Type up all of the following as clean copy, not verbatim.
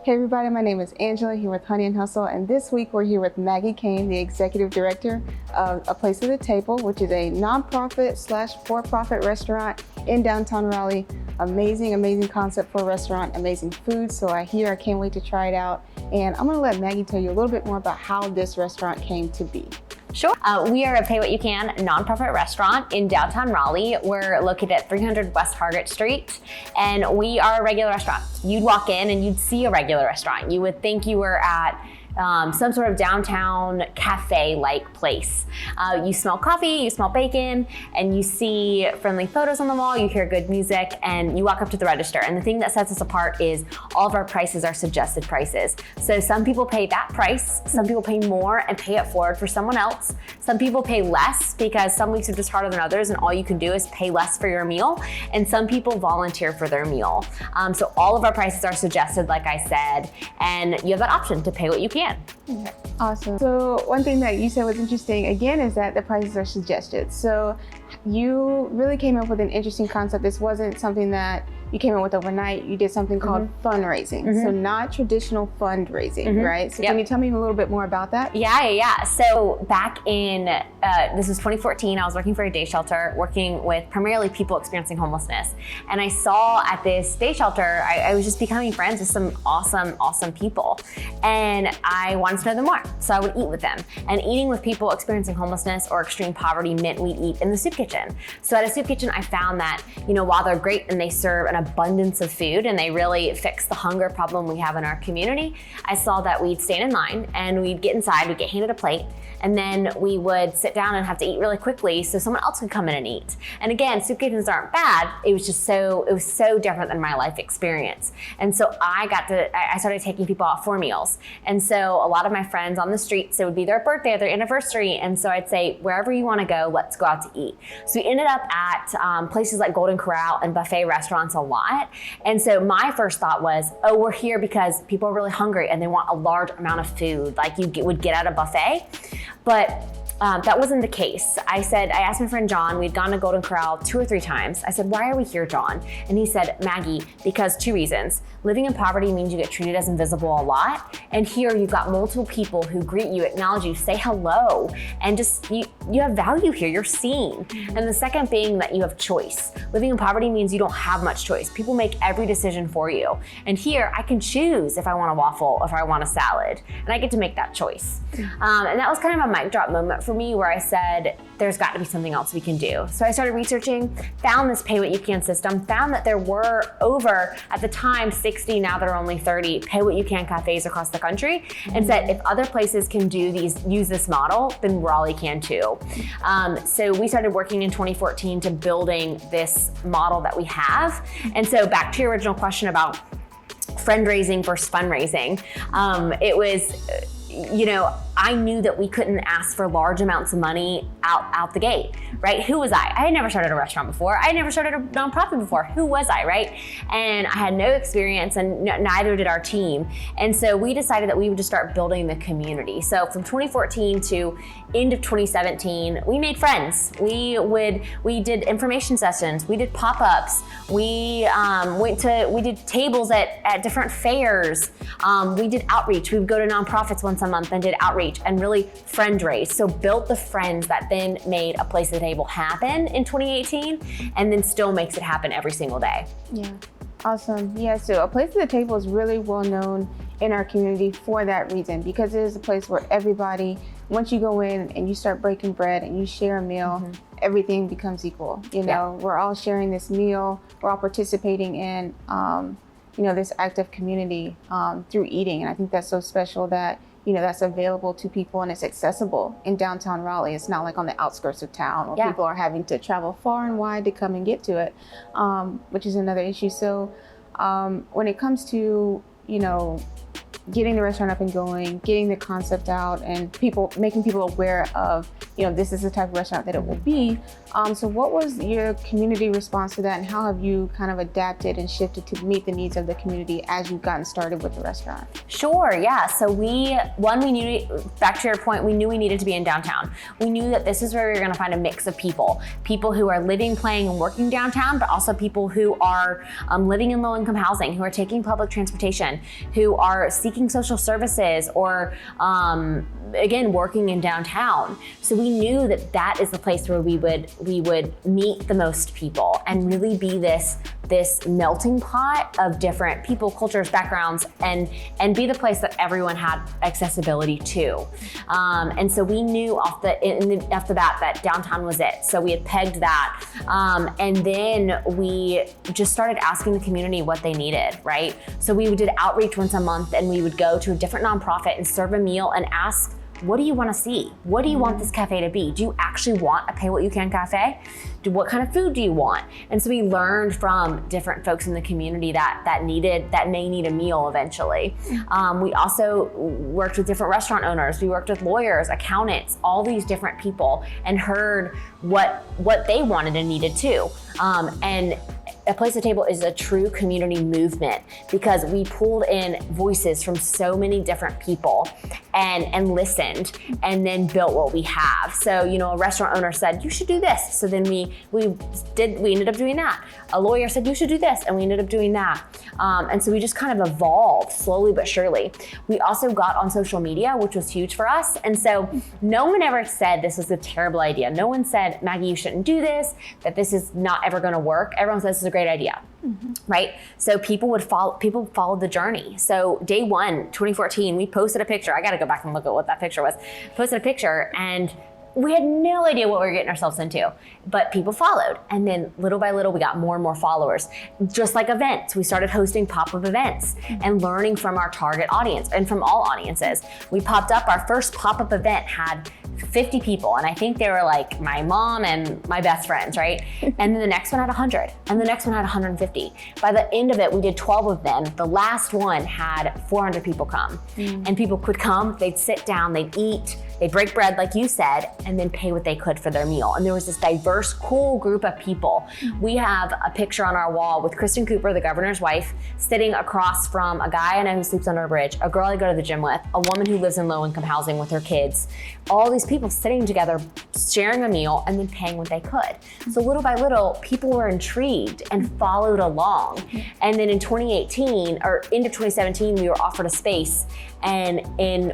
Hey everybody, my name is Angela here with Honey and Hustle, and this week we're here with Maggie Kane, the Executive Director of A Place at the Table, which is a nonprofit / for-profit restaurant in downtown Raleigh. Amazing concept for a restaurant, amazing food. So I can't wait to try it out. And I'm gonna let Maggie tell you a little bit more about how this restaurant came to be. Sure. We are a Pay What You Can nonprofit restaurant in downtown Raleigh. We're located at 300 West Hargett Street, and we are a regular restaurant. You'd walk in and you'd see a regular restaurant. You would think you were at some sort of downtown cafe-like place. You smell coffee, you smell bacon, and you see friendly photos on the wall, you hear good music, and you walk up to the register. And the thing that sets us apart is all of our prices are suggested prices. So some people pay that price, some people pay more and pay it forward for someone else. Some people pay less because some weeks are just harder than others and all you can do is pay less for your meal. And some people volunteer for their meal. So all of our prices are suggested, like I said, and you have that option to pay what you can. Okay, awesome. So one thing that you said was interesting again is that the prices are suggested. So you really came up with an interesting concept. This wasn't something that you came up with overnight. You did something called fundraising. So not traditional fundraising, right? So can you tell me a little bit more about that? Yeah. So back in, this was 2014, I was working for a day shelter, working with primarily people experiencing homelessness. And I saw at this day shelter, I was just becoming friends with some awesome people. And I wanted to know them more. So I would eat with them. And eating with people experiencing homelessness or extreme poverty meant we'd eat in the soup kitchen. So at a soup kitchen, I found that, while they're great and they serve an abundance of food and they really fix the hunger problem we have in our community, I saw that we'd stand in line and we'd get inside, we'd get handed a plate, and then we would sit down and have to eat really quickly so someone else could come in and eat. And again, soup kitchens aren't bad. It was so different than my life experience. And so I started taking people out for meals. And so a lot of my friends on the streets, it would be their birthday or their anniversary. And so I'd say, wherever you want to go, let's go out to eat. So we ended up at places like Golden Corral and buffet restaurants a lot. And so my first thought was, oh, we're here because people are really hungry and they want a large amount of food, like you would get at a buffet. But that wasn't the case. I asked my friend John, we'd gone to Golden Corral 2 or 3 times. I said, why are we here, John? And he said, Maggie, because 2 reasons. Living in poverty means you get treated as invisible a lot. And here you've got multiple people who greet you, acknowledge you, say hello, and just, you have value here, you're seen. And the second being that you have choice. Living in poverty means you don't have much choice. People make every decision for you. And here I can choose if I want a waffle, if I want a salad, and I get to make that choice. And that was kind of a mic drop moment for me where I said, there's got to be something else we can do. So I started researching, found this Pay What You Can system, found that there were over, at the time, 60, now there are only 30 Pay What You Can cafes across the country, and said if other places can use this model, then Raleigh can too. So we started working in 2014 to building this model that we have. And so back to your original question about fundraising versus fundraising, it was, I knew that we couldn't ask for large amounts of money out the gate, right? Who was I? I had never started a restaurant before. I had never started a nonprofit before. Who was I, right? And I had no experience and neither did our team. And so we decided that we would just start building the community. So from 2014 to end of 2017, we made friends. We did information sessions. We did pop-ups. We did tables at different fairs. We did outreach. We would go to nonprofits once a month and did outreach and really friend raise. So built the friends that then made A Place at the Table happen in 2018 and then still makes it happen every single day. Yeah, awesome. Yeah, so A Place at the Table is really well known in our community for that reason, because it is a place where everybody, once you go in and you start breaking bread and you share a meal, everything becomes equal. We're all sharing this meal, we're all participating in this act of community through eating. And I think that's so special that that's available to people and it's accessible in downtown Raleigh. It's not like on the outskirts of town where people are having to travel far and wide to come and get to it, which is another issue. So when it comes to, getting the restaurant up and going, getting the concept out, and making people aware of, this is the type of restaurant that it will be. So what was your community response to that, and how have you kind of adapted and shifted to meet the needs of the community as you've gotten started with the restaurant? Sure, yeah. So we knew, back to your point, we knew we needed to be in downtown. We knew that this is where we were gonna find a mix of people who are living, playing, and working downtown, but also people who are living in low-income housing, who are taking public transportation, who are seeking social services, or again, working in downtown. So we knew that that is the place where we would meet the most people and really be this melting pot of different people, cultures, backgrounds, and be the place that everyone had accessibility to. And so we knew off the bat that downtown was it. So we had pegged that. And then we just started asking the community what they needed, right? So we did outreach once a month, and we would go to a different nonprofit and serve a meal and ask, what do you want to see? What do you want this cafe to be? Do you actually want a pay what you can cafe? What kind of food do you want? And so we learned from different folks in the community that may need a meal eventually. We also worked with different restaurant owners. We worked with lawyers, accountants, all these different people, and heard what they wanted and needed too. And A Place at Table is a true community movement because we pulled in voices from so many different people and listened, and then built what we have. So, a restaurant owner said, you should do this. So then we ended up doing that. A lawyer said, you should do this, and we ended up doing that. And so we just kind of evolved slowly but surely. We also got on social media, which was huge for us. And so no one ever said this was a terrible idea. No one said, Maggie, you shouldn't do this, that this is not ever gonna work. Everyone says this is a great idea. Right? So people followed the journey. So day one, 2014, we posted a picture. I got to go back and look at what that picture was. Posted a picture, and we had no idea what we were getting ourselves into, but people followed. And then little by little, we got more and more followers. Just like events, we started hosting pop-up events and learning from our target audience and from all audiences. We popped up, our first pop-up event had 50 people, and I think they were like my mom and my best friends, right? And then the next one had 100, and the next one had 150. By the end of it, we did 12 of them. The last one had 400 people come, and people could come, they'd sit down, they'd eat, they'd break bread like you said, and then pay what they could for their meal. And there was this diverse, cool group of people. We have a picture on our wall with Kristen Cooper, the governor's wife, sitting across from a guy I know who sleeps under a bridge, a girl I go to the gym with, a woman who lives in low-income housing with her kids, all these people sitting together, sharing a meal, and then paying what they could. So little by little, people were intrigued and followed along. And then in 2018, or into 2017, we were offered a space. And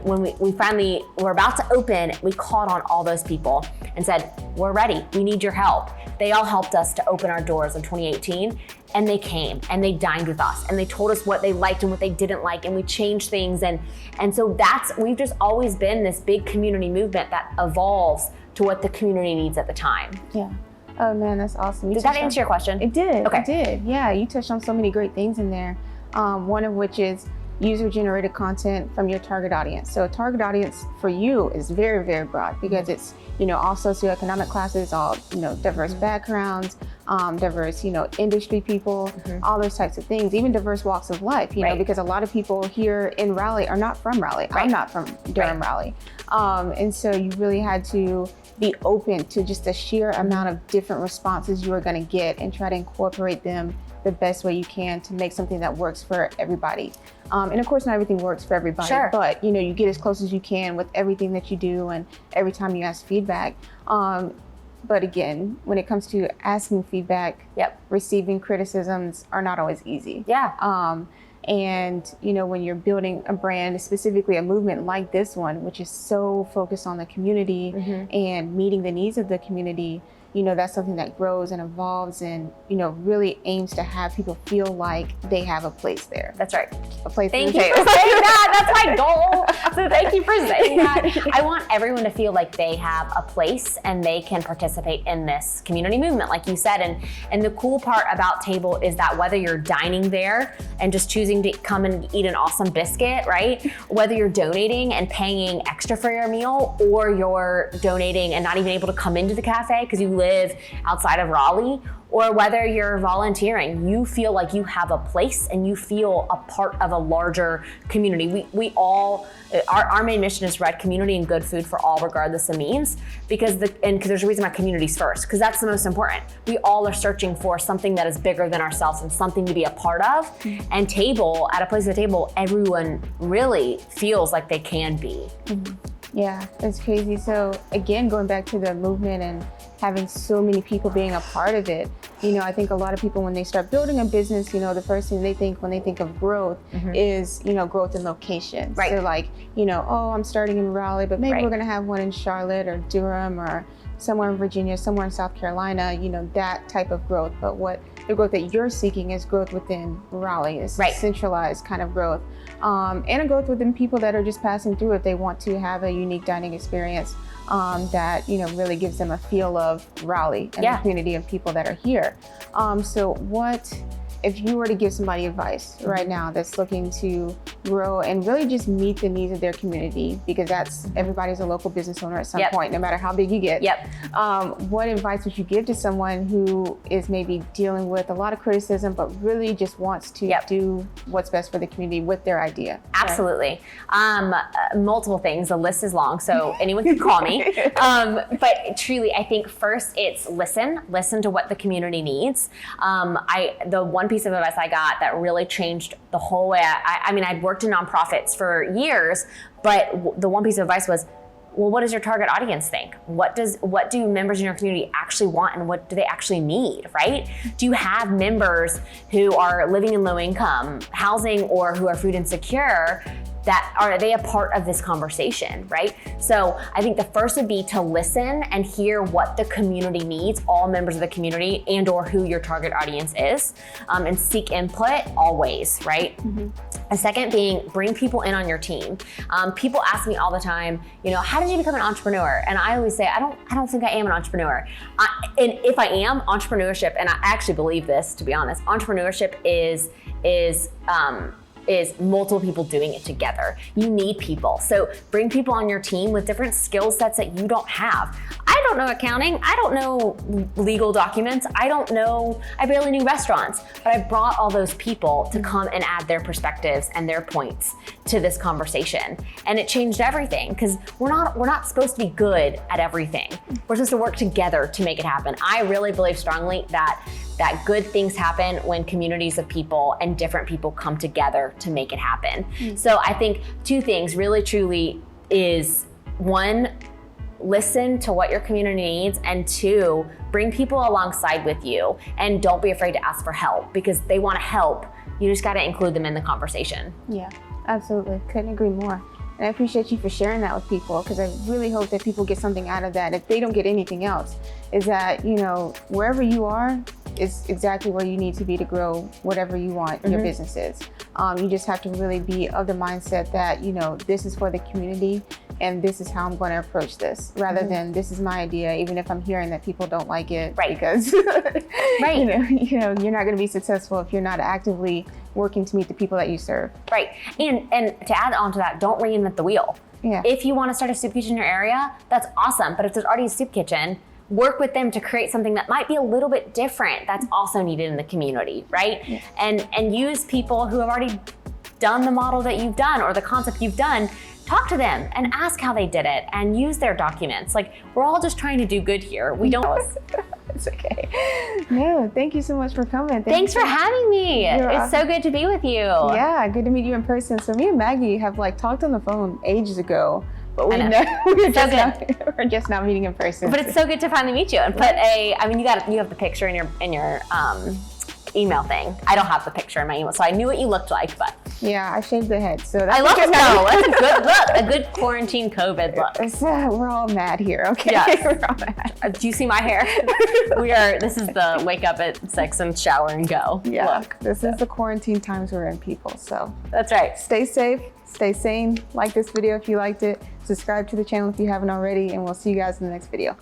when we finally were about to open, we called on all those people and said, we're ready, we need your help. They all helped us to open our doors in 2018, and they came and they dined with us and they told us what they liked and what they didn't like, and we changed things. And so we've just always been this big community movement that evolves to what the community needs at the time. Yeah. Oh man, that's awesome. Did that answer your question? It did. Okay. It did. Yeah, you touched on so many great things in there. One of which is user-generated content from your target audience. So a target audience for you is very, very broad because it's, all socioeconomic classes, all, diverse backgrounds, diverse, industry people, all those types of things, even diverse walks of life, you know, because a lot of people here in Raleigh are not from Raleigh. I'm not from Durham, Raleigh. And so you really had to be open to just the sheer amount of different responses you are going to get and try to incorporate them the best way you can to make something that works for everybody. And of course, not everything works for everybody, but you get as close as you can with everything that you do and every time you ask feedback. But again, when it comes to asking feedback, receiving criticisms are not always easy. And when you're building a brand, specifically a movement like this one, which is so focused on the community and meeting the needs of the community, that's something that grows and evolves and, really aims to have people feel like they have a place there. That's right. A place. Thank you for saying that. That's my goal. So thank you for saying that. I want everyone to feel like they have a place and they can participate in this community movement, like you said. And the cool part about Table is that whether you're dining there and just choosing to come and eat an awesome biscuit, right? Whether you're donating and paying extra for your meal, or you're donating and not even able to come into the cafe because you live live outside of Raleigh, or whether you're volunteering, you feel like you have a place and you feel a part of a larger community. We all, our main mission is to provide community and good food for all, regardless of means, because there's a reason why community's first, because that's the most important. We all are searching for something that is bigger than ourselves and something to be a part of. And at a place at the table, everyone really feels like they can be. Yeah, it's crazy. So again, going back to the movement and having so many people being a part of it, I think a lot of people, when they start building a business, the first thing they think when they think of growth is, growth in location. Right. So like, oh, I'm starting in Raleigh, but maybe we're going to have one in Charlotte or Durham or somewhere in Virginia, somewhere in South Carolina, that type of growth. But the growth that you're seeking is growth within Raleigh, is centralized kind of growth. And a growth within people that are just passing through if they want to have a unique dining experience that really gives them a feel of Raleigh and the community of people that are here. So if you were to give somebody advice right now that's looking to grow and really just meet the needs of their community, because everybody's a local business owner at some point, no matter how big you get. What advice would you give to someone who is maybe dealing with a lot of criticism, but really just wants to do what's best for the community with their idea? Absolutely. Multiple things. The list is long, so anyone can call me. But truly, I think first it's listen to what the community needs. The one piece of advice I got that really changed the whole way. I'd worked in nonprofits for years, but the one piece of advice was, well, what does your target audience think? What do members in your community actually want, and what do they actually need, right? Do you have members who are living in low income housing or who are food insecure? Are they a part of this conversation, right? So I think the first would be to listen and hear what the community needs, all members of the community and or who your target audience is, and seek input always, right? A second being, bring people in on your team. People ask me all the time, how did you become an entrepreneur? And I always say, I don't think I am an entrepreneur. And if I am, entrepreneurship, and I actually believe this, to be honest, entrepreneurship is multiple people doing it together. You need people. So bring people on your team with different skill sets that you don't have. I don't know accounting. I don't know legal documents. I barely knew restaurants, but I brought all those people to come and add their perspectives and their points to this conversation. And it changed everything, because we're not supposed to be good at everything. We're supposed to work together to make it happen. I really believe strongly that good things happen when communities of people and different people come together to make it happen. So I think two things really truly is, one, listen to what your community needs, and two, bring people alongside with you and don't be afraid to ask for help, because they want to help. You just got to include them in the conversation. Yeah, absolutely. Couldn't agree more. And I appreciate you for sharing that with people, because I really hope that people get something out of that. If they don't get anything else, is that, wherever you are is exactly where you need to be to grow whatever you want your business is. You just have to really be of the mindset that, this is for the community and this is how I'm going to approach this, rather than this is my idea, even if I'm hearing that people don't like it. Because you're not going to be successful if you're not actively working to meet the people that you serve. And to add on to that, don't reinvent the wheel. If you want to start a soup kitchen in your area, that's awesome. But if there's already a soup kitchen, work with them to create something that might be a little bit different that's also needed in the community, right? And use people who have already done the model that you've done or the concept you've done. Talk to them and ask how they did it and use their documents. Like, we're all just trying to do good here. We don't. It's okay. No, thank you so much for coming. Thanks for having me. It's so good to be with you. Yeah, good to meet you in person. So me and Maggie have talked on the phone ages ago, but we're just now meeting in person. But it's so good to finally meet you and put you have the picture in your email thing. I don't have the picture in my email, so I knew what you looked like, but. Yeah, I shaved the head, so that's I love it. That's a good look, a good quarantine COVID look. We're all mad here, okay? Yes. We're all mad. Do you see my hair? This is the wake up at 6 and shower and go look. This is the quarantine times we're in, people, so. That's right. Stay safe, stay sane, like this video if you liked it, subscribe to the channel if you haven't already, and we'll see you guys in the next video.